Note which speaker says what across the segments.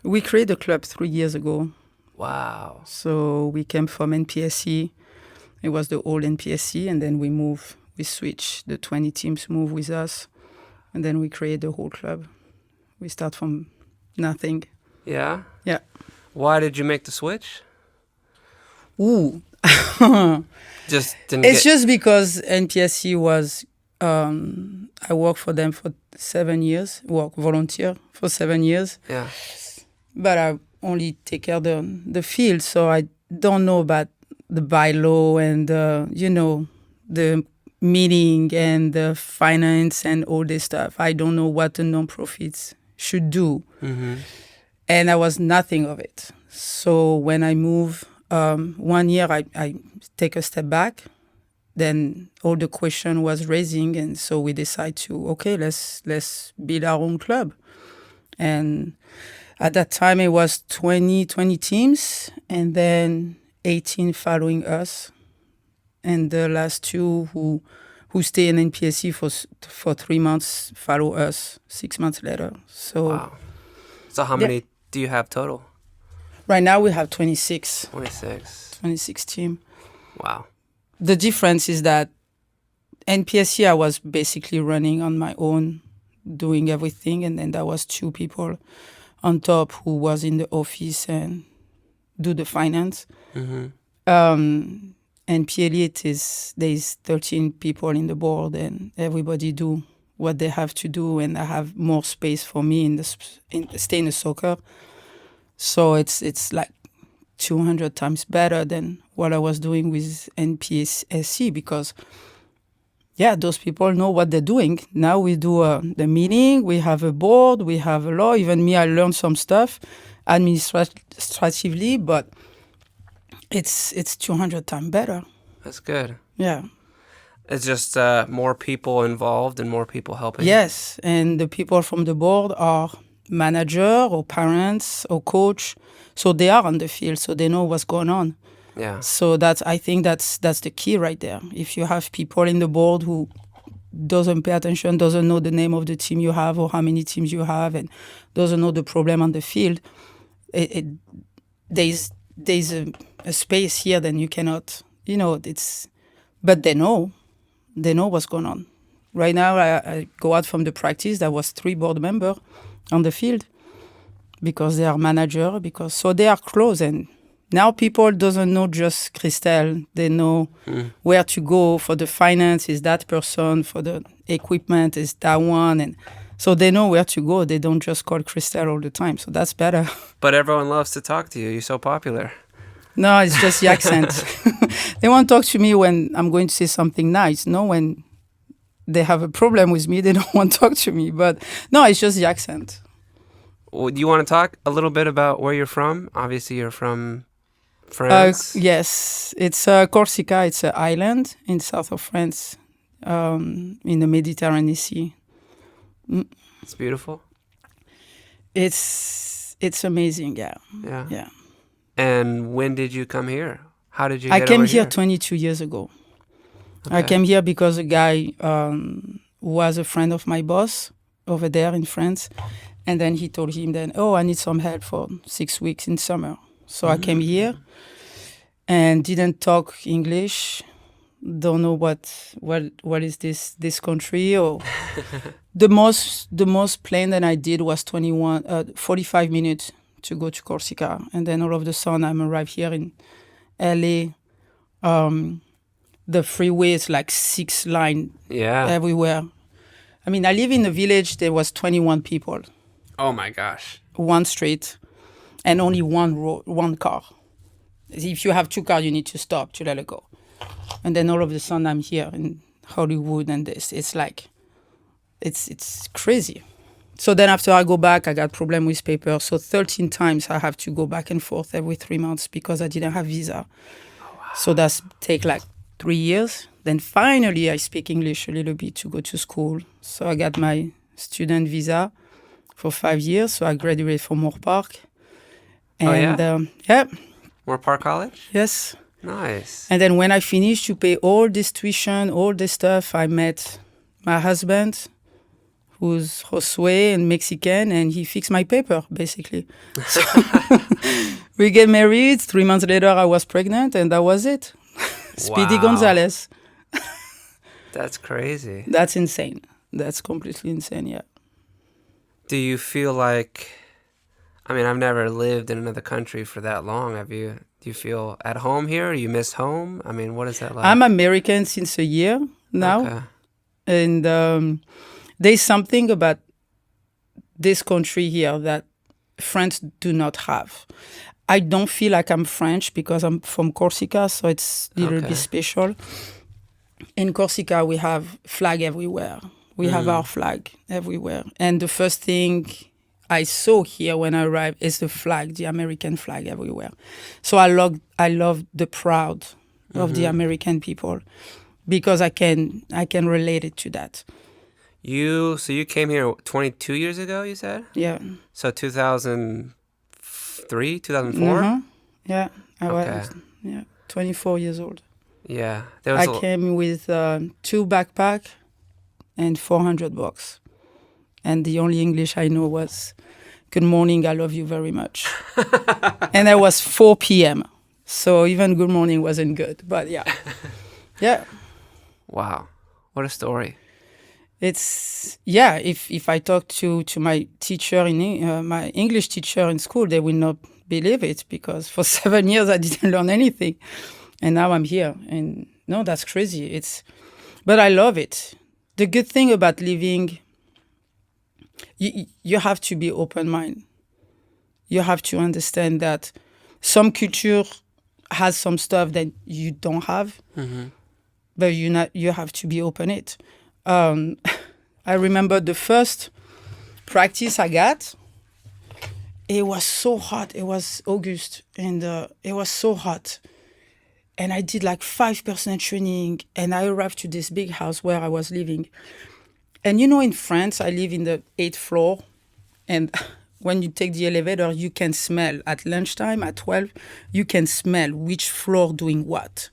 Speaker 1: We created a club 3 years ago.
Speaker 2: Wow.
Speaker 1: So we came from NPSC. It was the old NPSC, and then we switched. The 20 teams moved with us, and then we created the whole club. We start from nothing.
Speaker 2: Yeah?
Speaker 1: Yeah.
Speaker 2: Why did you make the switch?
Speaker 1: Ooh. Just because NPSC was, I worked for them for 7 years, volunteer for 7 years.
Speaker 2: Yeah.
Speaker 1: But I only take care of the field, so I don't know about the bylaw and, the meeting and the finance and all this stuff. I don't know what the non-profits should do.
Speaker 2: Mm-hmm.
Speaker 1: And I was nothing of it. So when I move, 1 year I take a step back. Then all the question was raising, and so we decide to, let's build our own club. And at that time it was 20 teams, and then 18 following us. And the last two who stay in NPSC for 3 months follow us 6 months later. So,
Speaker 2: wow. So how many do you have total?
Speaker 1: Right now we have 26.
Speaker 2: 26
Speaker 1: team.
Speaker 2: Wow.
Speaker 1: The difference is that NPSC I was basically running on my own, doing everything, and then there was 2 people on top who was in the office and do the finance.
Speaker 2: Mm-hmm.
Speaker 1: NP Elite there's 13 people in the board, and everybody do what they have to do, and I have more space for me stay in the soccer. So it's like 200 times better than what I was doing with NPSC, because those people know what they're doing. Now we do the meeting, we have a board, we have a law. Even me, I learned some stuff administratively, but it's 200 times better.
Speaker 2: That's good.
Speaker 1: Yeah.
Speaker 2: It's just more people involved and more people helping.
Speaker 1: Yes, and the people from the board are manager or parents or coach, so they are on the field, so they know what's going on.
Speaker 2: Yeah.
Speaker 1: So I think that's the key right there. If you have people in the board who doesn't pay attention, doesn't know the name of the team you have or how many teams you have, and doesn't know the problem on the field, there's a space here that you cannot, but they know what's going on. Right now, I go out from the practice, there was 3 board members on the field because they are manager, so they are close. And now people doesn't know just Christelle. They know where to go for the finance is that person, for the equipment is that one. And so they know where to go. They don't just call Christelle all the time. So that's better.
Speaker 2: But everyone loves to talk to you. You're so popular.
Speaker 1: No, it's just the accent. They won't talk to me when I'm going to say something nice. No, when they have a problem with me, they don't want to talk to me. But no, it's just the accent.
Speaker 2: Well, do you want to talk a little bit about where you're from? Obviously, you're from France.
Speaker 1: Yes, it's Corsica. It's an island in south of France, in the Mediterranean Sea.
Speaker 2: It's beautiful.
Speaker 1: It's amazing. Yeah.
Speaker 2: Yeah. And when did you come here? How did you
Speaker 1: I
Speaker 2: get
Speaker 1: came
Speaker 2: over
Speaker 1: here 22 years ago. Okay. I came here because a guy was a friend of my boss over there in France. And then he told him then, I need some help for 6 weeks in summer. So I came here and didn't talk English. Don't know what is this country, or the most plane that I did was 45 minutes to go to Corsica, and then all of a sudden I'm arrived here in LA. The freeway is like 6 lines everywhere. I mean, I live in a village. There was 21 people.
Speaker 2: Oh my gosh!
Speaker 1: 1 street, and only one car. If you have 2 cars, you need to stop to let it go. And then all of a sudden I'm here in Hollywood, and it's like, it's crazy. So then after I go back, I got problem with paper. So 13 times I have to go back and forth every 3 months because I didn't have visa.
Speaker 2: Oh, wow.
Speaker 1: So that's take like 3 years. Then finally I speak English a little bit to go to school. So I got my student visa for 5 years. So I graduated from Moore Park. And
Speaker 2: Moore Park College?
Speaker 1: Yes.
Speaker 2: Nice.
Speaker 1: And then when I finished to pay all this tuition, all this stuff, I met my husband, who's Josue and Mexican, and he fixed my paper, basically. So we get married. 3 months later, I was pregnant, and that was it. Speedy
Speaker 2: Wow.
Speaker 1: Gonzalez.
Speaker 2: That's crazy.
Speaker 1: That's insane. That's completely insane, yeah.
Speaker 2: Do you feel like, I mean, I've never lived in another country for that long. Have you? Do you feel at home here? You miss home? I mean, what is that like?
Speaker 1: I'm American since a year now.
Speaker 2: Okay.
Speaker 1: And there's something about this country here that France do not have. I don't feel like I'm French because I'm from Corsica, so it's a little
Speaker 2: Okay.
Speaker 1: bit special. In Corsica, we have flag everywhere. We have our flag everywhere. And the first thing I saw here when I arrived is the flag, the American flag everywhere. So I love the proud of the American people because I can relate it to that.
Speaker 2: So you came here 22 years ago, you said?
Speaker 1: Yeah.
Speaker 2: So 2003, 2004?
Speaker 1: Mhm. Yeah. I
Speaker 2: Okay.
Speaker 1: was 24 years old.
Speaker 2: Yeah. There was
Speaker 1: I came with 2 backpacks and $400. And the only English I know was, "Good morning, I love you very much." And that was 4 p.m. So even good morning wasn't good. But yeah. Yeah.
Speaker 2: Wow. What a story.
Speaker 1: It's, yeah, if I talk to my teacher, my English teacher in school, they will not believe it because for 7 years I didn't learn anything. And now I'm here. And no, that's crazy. But I love it. The good thing about living, you have to be open-minded. You have to understand that some culture has some stuff that you don't have, but you have to be open it. I remember the first practice I got, it was so hot. It was August, and it was so hot. And I did like 5% training, and I arrived to this big house where I was living. And in France, I live in the 8th floor, and when you take the elevator, you can smell at lunchtime, at 12, you can smell which floor doing what.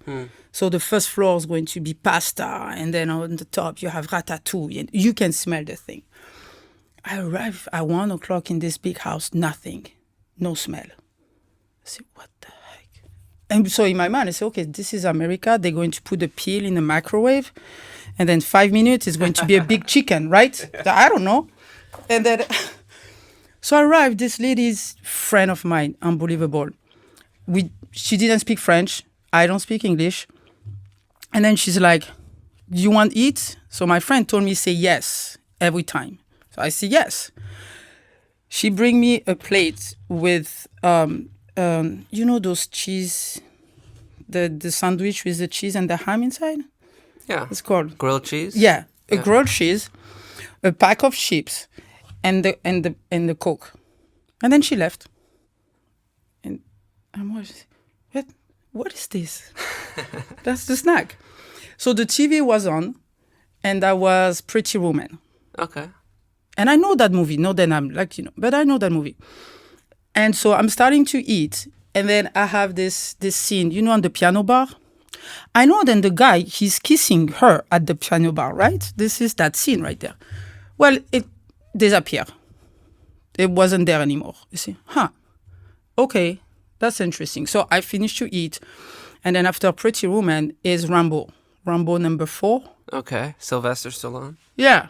Speaker 1: So the first floor is going to be pasta, and then on the top you have ratatouille, and you can smell the thing. I arrived at 1 o'clock in this big house, nothing, no smell. I said, what the heck? And so in my mind, I said, okay, this is America. They're going to put a peel in the microwave, and then 5 minutes is going to be a big chicken, right? I don't know. And then, so I arrived, this lady's friend of mine, unbelievable. She didn't speak French. I don't speak English. And then she's like, "Do you want to eat?" So my friend told me, say yes every time. So I say yes. She bring me a plate with, those cheese, the sandwich with the cheese and the ham inside?
Speaker 2: Yeah.
Speaker 1: It's called
Speaker 2: Grilled cheese?
Speaker 1: Yeah, a grilled cheese, a pack of chips, and the Coke. And then she left. And I'm like, what is this? That's the snack. So the TV was on, and that was Pretty Woman.
Speaker 2: Okay.
Speaker 1: And I know that movie. Not that I'm like, but I know that movie. And so I'm starting to eat, and then I have this scene, on the piano bar. I know then the guy, he's kissing her at the piano bar, right? This is that scene right there. Well, it disappeared. It wasn't there anymore. You see, okay, that's interesting. So I finished to eat, and then after Pretty Woman is Rambo number 4.
Speaker 2: Okay. Sylvester Stallone?
Speaker 1: Yeah.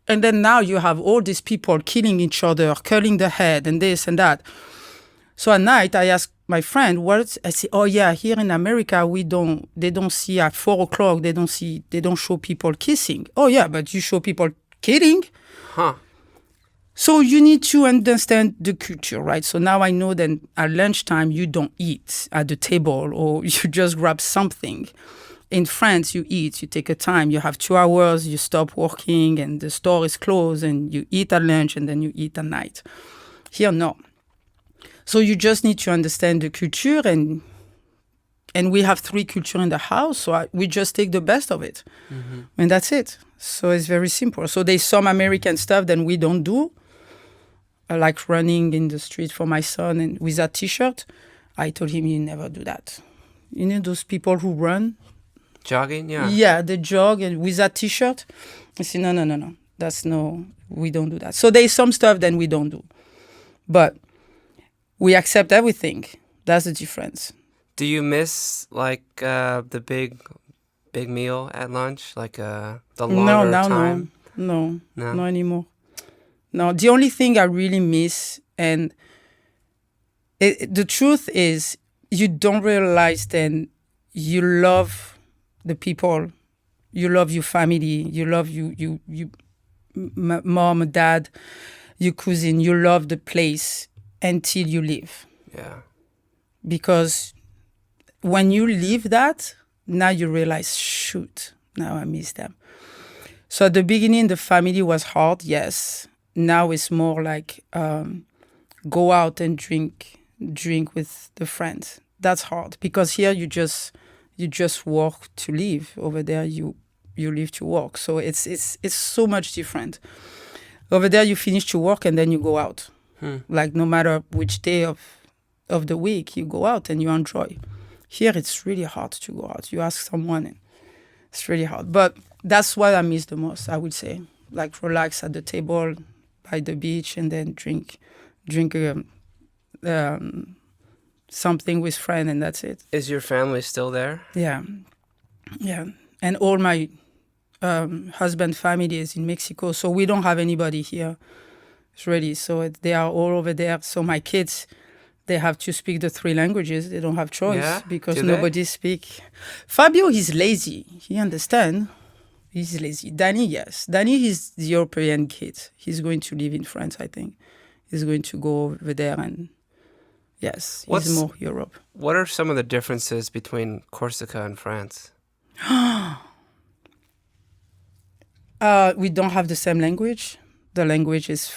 Speaker 1: And then now you have all these people killing each other, curling the head and this and that. So at night, I asked my friend, I say, oh yeah, here in America, they don't see at 4 o'clock, they don't show people kissing. Oh yeah, but you show people killing.
Speaker 2: Huh.
Speaker 1: So you need to understand the culture, right? So now I know that at lunchtime, you don't eat at the table or you just grab something. In France, you eat, you take a time, you have 2 hours, you stop working and the store is closed and you eat at lunch and then you eat at night. Here, no. So you just need to understand the culture and we have 3 cultures in the house, so we just take the best of it. And that's it. So it's very simple. So there's some American stuff that we don't do, like running in the street for my son and with that T-shirt. I told him, you never do that. Those people who run,
Speaker 2: Jogging? Yeah.
Speaker 1: yeah, they jog and with that T-shirt. I said, no. We don't do that. So there's some stuff that we don't do, but we accept everything. That's the difference.
Speaker 2: Do you miss like the big meal at lunch, like the longer time?
Speaker 1: No,
Speaker 2: No?
Speaker 1: not anymore. No, the only thing I really miss, and the truth is, you don't realize then you love the people, you love your family, you love you mom, dad, your cousin, you love the place until you leave.
Speaker 2: Yeah.
Speaker 1: Because when you leave that, now you realize, shoot, now I miss them. So at the beginning, the family was hard, yes. Now it's more like go out and drink with the friends. That's hard because here you just work to live. Over there you live to work. So it's so much different. Over there you finish to work and then you go out. Like no matter which day of the week you go out and you enjoy. Here it's really hard to go out. You ask someone and it's really hard. But that's what I miss the most, I would say. Like relax at the table by the beach and then drink something with friends, and that's it.
Speaker 2: Is your family still there?
Speaker 1: Yeah. And all my husband family is in Mexico, so we don't have anybody here. It's ready. So they are all over there. So my kids, they have to speak the 3 languages. They don't have choice because nobody speak. Fabio, he's lazy. He understand. He's lazy. Danny, yes. Danny is the European kid. He's going to live in France, I think. He's going to go over there and, yes, he's more Europe.
Speaker 2: What are some of the differences between Corsica and France?
Speaker 1: We don't have the same language. The language is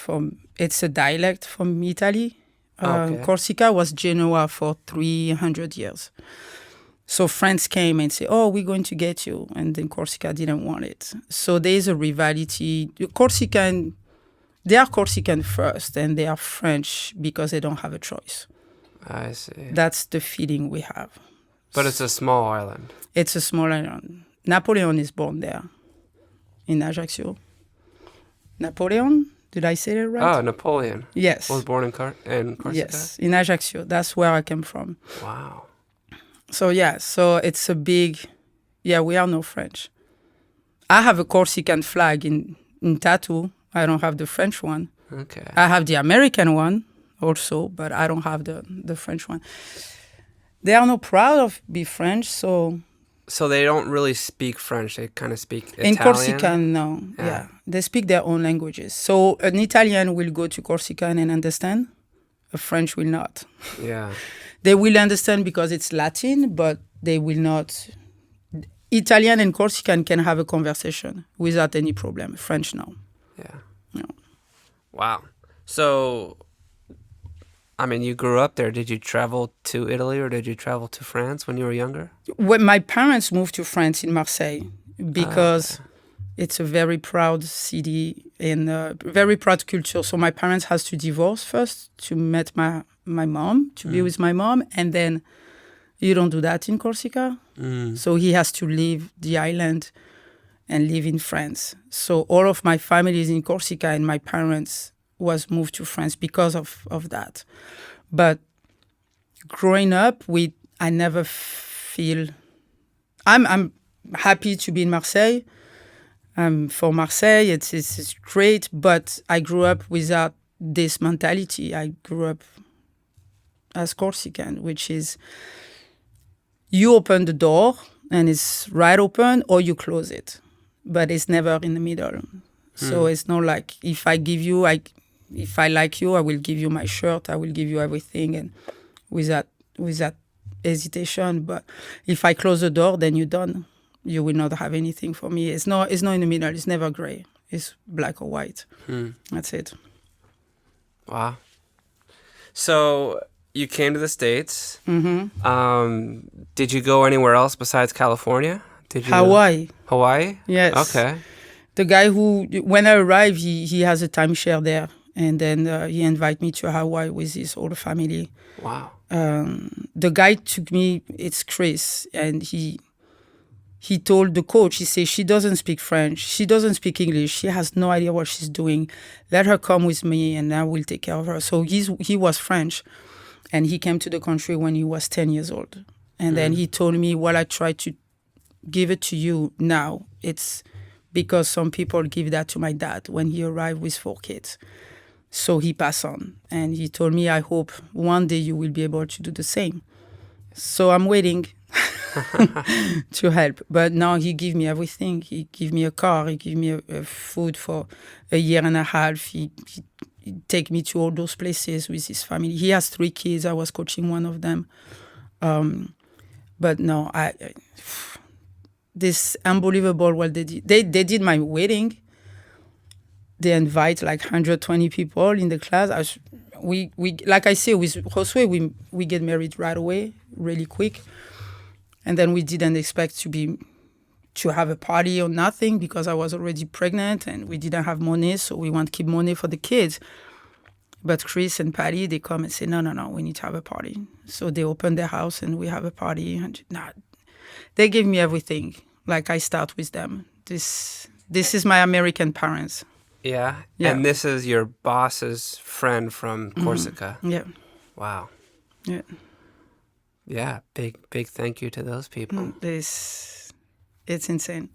Speaker 1: it's a dialect from Italy.
Speaker 2: Okay.
Speaker 1: Corsica was Genoa for 300 years. So France came and said, oh, we're going to get you. And then Corsica didn't want it. So there's a rivalry. They are Corsican first, and they are French because they don't have a choice.
Speaker 2: I see.
Speaker 1: That's the feeling we have.
Speaker 2: But it's a small island.
Speaker 1: It's a small island. Napoleon is born there, in Ajaccio. Napoleon? Did I say that right?
Speaker 2: Oh, Napoleon.
Speaker 1: Yes.
Speaker 2: Was born in Corsica?
Speaker 1: Yes, in Ajaccio. That's where I came from.
Speaker 2: Wow.
Speaker 1: So it's a big, we are no French. I have a Corsican flag in tattoo. I don't have the French one.
Speaker 2: Okay.
Speaker 1: I have the American one also, but I don't have the French one. They are not proud of being French, so...
Speaker 2: So they don't really speak French. They kind of speak Italian?
Speaker 1: In Corsica, no. Yeah. They speak their own languages. So an Italian will go to Corsica and understand. A French will not.
Speaker 2: Yeah.
Speaker 1: They will understand because it's Latin, but they will not. Italian and Corsican can have a conversation without any problem. French, no.
Speaker 2: Yeah.
Speaker 1: No.
Speaker 2: Wow. So, I mean, you grew up there. Did you travel to Italy or did you travel to France when you were younger?
Speaker 1: When my parents moved to France in Marseille because it's a very proud city and a very proud culture. So my parents has to divorce first to meet my mom, to be with my mom. And then you don't do that in Corsica. So he has to leave the island and live in France. So all of my family is in Corsica and my parents was moved to France because of that. But growing up, I never feel... I'm happy to be in Marseille. For Marseille, it's great, but I grew up without this mentality. I grew up as Corsican, which is you open the door and it's right open or you close it, but it's never in the middle. So it's not like if I like you, I will give you my shirt, I will give you everything, and without hesitation. But if I close the door, then you're done. You will not have anything for me. It's not in the middle. It's never gray. It's black or white. That's it.
Speaker 2: Wow. So you came to the States. Did you go anywhere else besides California?
Speaker 1: Hawaii.
Speaker 2: Hawaii?
Speaker 1: Yes.
Speaker 2: Okay.
Speaker 1: The guy when I arrived, he has a timeshare there. And then he invited me to Hawaii with his whole family.
Speaker 2: Wow.
Speaker 1: The guy took me, it's Chris, and he told the coach, he said, she doesn't speak French. She doesn't speak English. She has no idea what she's doing. Let her come with me and I will take care of her. So he was French and he came to the country when he was 10 years old. And then he told me, well, I try to give it to you now. It's because some people give that to my dad when he arrived with 4 kids. So he passed on. And he told me, I hope one day you will be able to do the same. So I'm waiting to help. But now he give me everything. He give me a car. He give me a food for a year and a half. He take me to all those places with his family. He has 3 kids. I was coaching one of them. But no, this unbelievable what they did. They did my wedding. They invite like 120 people in the class. We like I say with Josue, we get married right away, really quick, and then we didn't expect to have a party or nothing because I was already pregnant and we didn't have money, so we want to keep money for the kids. But Chris and Patty, they come and say, no, we need to have a party. So they open their house and we have a party. And they give me everything. Like I start with them. This is my American parents.
Speaker 2: Yeah. And this is your boss's friend from Corsica.
Speaker 1: Yeah.
Speaker 2: Wow.
Speaker 1: Yeah.
Speaker 2: Yeah. Big thank you to those people.
Speaker 1: It's insane.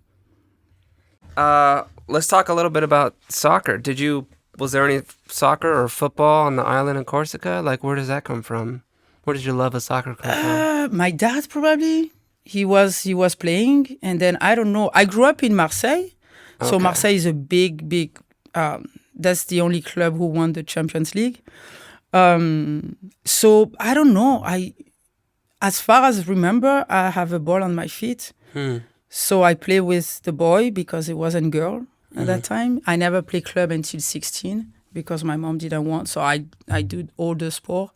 Speaker 2: Let's talk a little bit about soccer. Was there any soccer or football on the island in Corsica? Like, where does that come from? Where did your love of soccer come from?
Speaker 1: My dad probably. He was playing, and then I don't know. I grew up in Marseille, so Marseille is a big. That's the only club who won the Champions League. So I don't know. As far as I remember, I have a ball on my feet. So I play with the boy because it wasn't girl at that time. I never played club until 16 because my mom didn't want. So I did all the sport.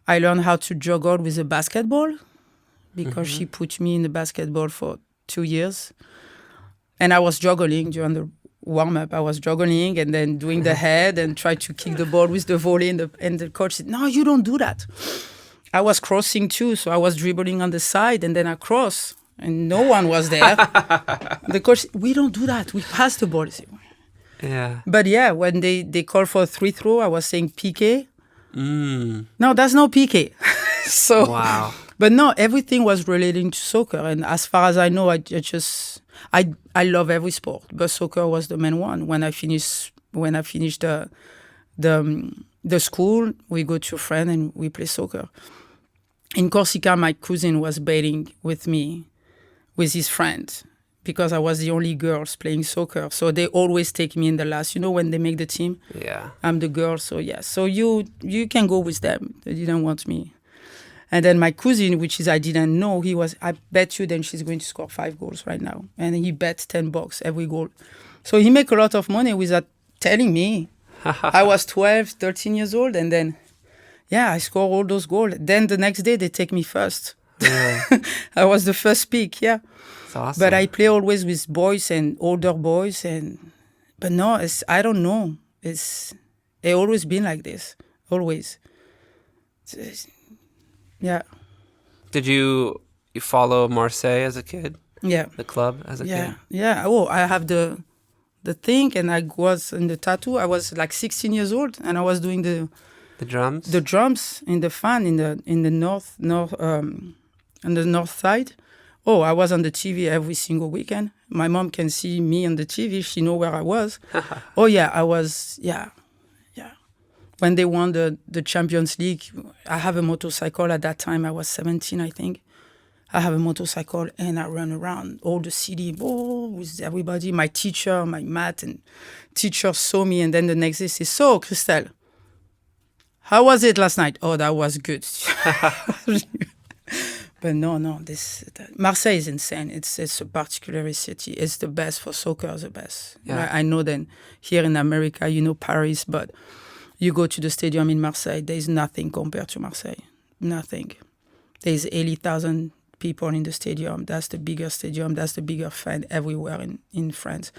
Speaker 1: I learned how to juggle with a basketball because she put me in the basketball for 2 years. And I was juggling during the warm-up. I was juggling and then doing the head and try to kick the ball with the volley. And the coach said, no, you don't do that. I was crossing too, so I was dribbling on the side and then I cross. And no one was there. The coach said, we don't do that. We pass the ball.
Speaker 2: Yeah.
Speaker 1: But yeah, when they called for a 3-throw, I was saying PK. No, that's no PK. So,
Speaker 2: wow.
Speaker 1: But no, everything was relating to soccer. And as far as I know, I love every sport, but soccer was the main one. When I finished the school, we go to a friend and we play soccer. In Corsica, my cousin was bathing with me, with his friend, because I was the only girls playing soccer. So they always take me in the last. You know, when they make the team, I'm the girl. So yeah, so you can go with them. They didn't want me. And then my cousin, I didn't know, I bet you then she's going to score 5 goals right now. And he bet $10 every goal. So he make a lot of money without telling me. I was 12, 13 years old. And then, I score all those goals. Then the next day, they take me first. Yeah. I was the first pick, yeah.
Speaker 2: That's awesome.
Speaker 1: But I play always with boys and older boys. But no, I don't know. It's always been like this. Always. Yeah.
Speaker 2: Did you follow Marseille as a kid?
Speaker 1: Yeah.
Speaker 2: The club as a kid?
Speaker 1: Yeah. Oh, I have the thing, and I was in the tattoo. I was like 16 years old, and I was doing the
Speaker 2: drums.
Speaker 1: The drums in the fan in the north on the north side. Oh, I was on the TV every single weekend. My mom can see me on the TV. She know where I was. Oh yeah, I was. Yeah. When they won the Champions League, I have a motorcycle. At that time, I was 17, I think. I have a motorcycle, and I run around all the city with everybody. My teacher, my math and teacher saw me, and then the next day says, so, Christelle, how was it last night? Oh, that was good. But no, Marseille is insane. It's a particular city. It's the best for soccer, the best. Yeah. I know that here in America, Paris, but you go to the stadium in Marseille, there's nothing compared to Marseille. Nothing. There's 80,000 people in the stadium. That's the bigger stadium. That's the bigger fan everywhere in France.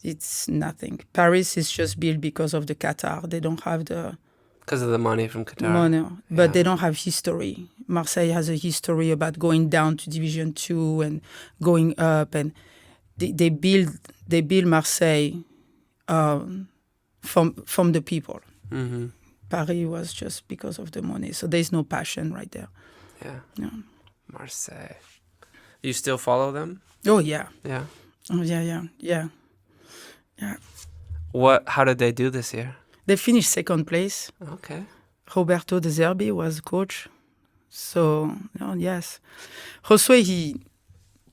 Speaker 1: It's nothing. Paris is just built because of the Qatar. They don't have
Speaker 2: because of the money from Qatar.
Speaker 1: Money, but they don't have history. Marseille has a history about going down to Division 2 and going up, and they build Marseille from the people.
Speaker 2: Mm-hmm.
Speaker 1: Paris was just because of the money, so there's no passion right there.
Speaker 2: Yeah. Marseille. You still follow them?
Speaker 1: Oh yeah.
Speaker 2: Yeah.
Speaker 1: Oh yeah.
Speaker 2: How did they do this year?
Speaker 1: They finished second place.
Speaker 2: Okay.
Speaker 1: Roberto De Zerbi was coach. So, yes. Josué,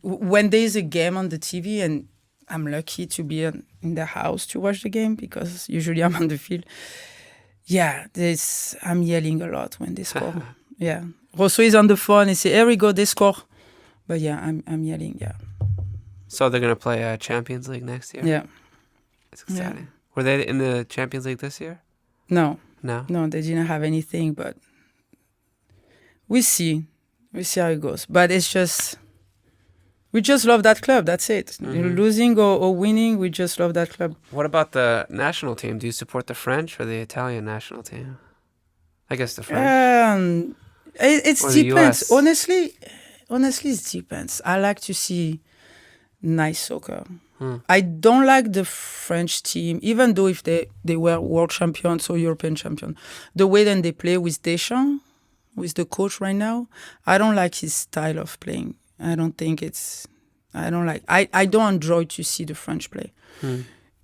Speaker 1: when there is a game on the TV, and I'm lucky to be in the house to watch the game because usually I'm on the field. Yeah, I'm yelling a lot when they score. Yeah. Josué is on the phone and say, here we go, they score. But yeah, I'm yelling, yeah.
Speaker 2: So they're going to play Champions League next year?
Speaker 1: Yeah.
Speaker 2: It's exciting.
Speaker 1: Yeah.
Speaker 2: Were they in the Champions League this year?
Speaker 1: No, they didn't have anything, but we see how it goes. But it's just, we just love that club. That's it.
Speaker 2: Mm-hmm.
Speaker 1: Losing or winning, we just love that club.
Speaker 2: What about the national team? Do you support the French or the Italian national team? I guess the French.
Speaker 1: It
Speaker 2: or the
Speaker 1: depends.
Speaker 2: US?
Speaker 1: Honestly, it depends. I like to see nice soccer. I don't like the French team, even though if they were world champions or European champion. The way that they play with Deschamps, with the coach right now, I don't like his style of playing. I don't enjoy to see the French play.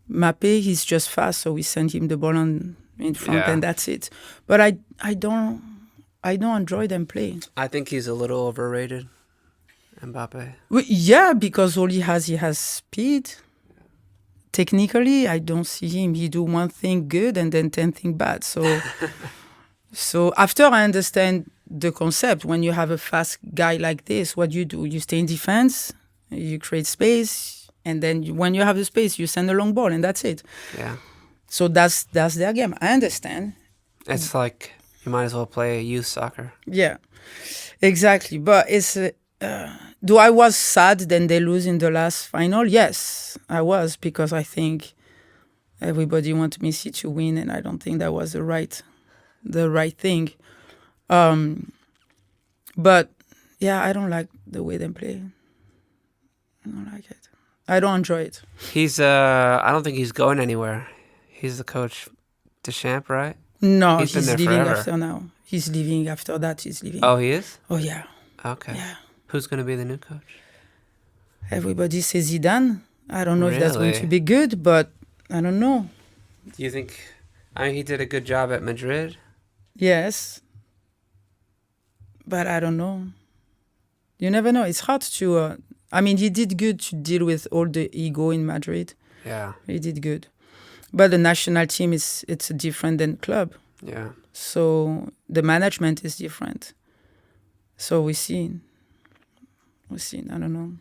Speaker 1: Mappé, he's just fast, so we send him the ball in front and that's it. But I don't enjoy them playing.
Speaker 2: I think he's a little overrated. Mbappe.
Speaker 1: Yeah, because all he has speed. Technically, I don't see him. He do one thing good and then 10 things bad. So after I understand the concept, when you have a fast guy like this, what you do? You stay in defense, you create space, and then when you have the space, you send a long ball, and that's it.
Speaker 2: Yeah.
Speaker 1: So that's their game. I understand.
Speaker 2: It's like you might as well play youth soccer.
Speaker 1: Yeah, exactly. But it's... do I was sad then they lose in the last final? Yes, I was, because I think everybody wanted Messi to win, and I don't think that was the right thing. But yeah, I don't like the way they play. I don't like it. I don't enjoy it.
Speaker 2: He's I don't think he's going anywhere. He's the coach, Deschamps, right?
Speaker 1: No,
Speaker 2: he's
Speaker 1: leaving
Speaker 2: forever.
Speaker 1: after now. He's leaving after that. He's leaving.
Speaker 2: Oh, he is?
Speaker 1: Oh yeah.
Speaker 2: Okay.
Speaker 1: Yeah.
Speaker 2: Who's going to be the new coach?
Speaker 1: Everybody says Zidane. I don't know if that's going
Speaker 2: Really?
Speaker 1: to be good, but I don't know.
Speaker 2: Do you think... I mean, he did a good job at Madrid.
Speaker 1: Yes. But I don't know. You never know. It's hard to... he did good to deal with all the ego in Madrid.
Speaker 2: Yeah.
Speaker 1: He did good. But the national team, it's different than club.
Speaker 2: Yeah.
Speaker 1: So the management is different. So we see. I don't know.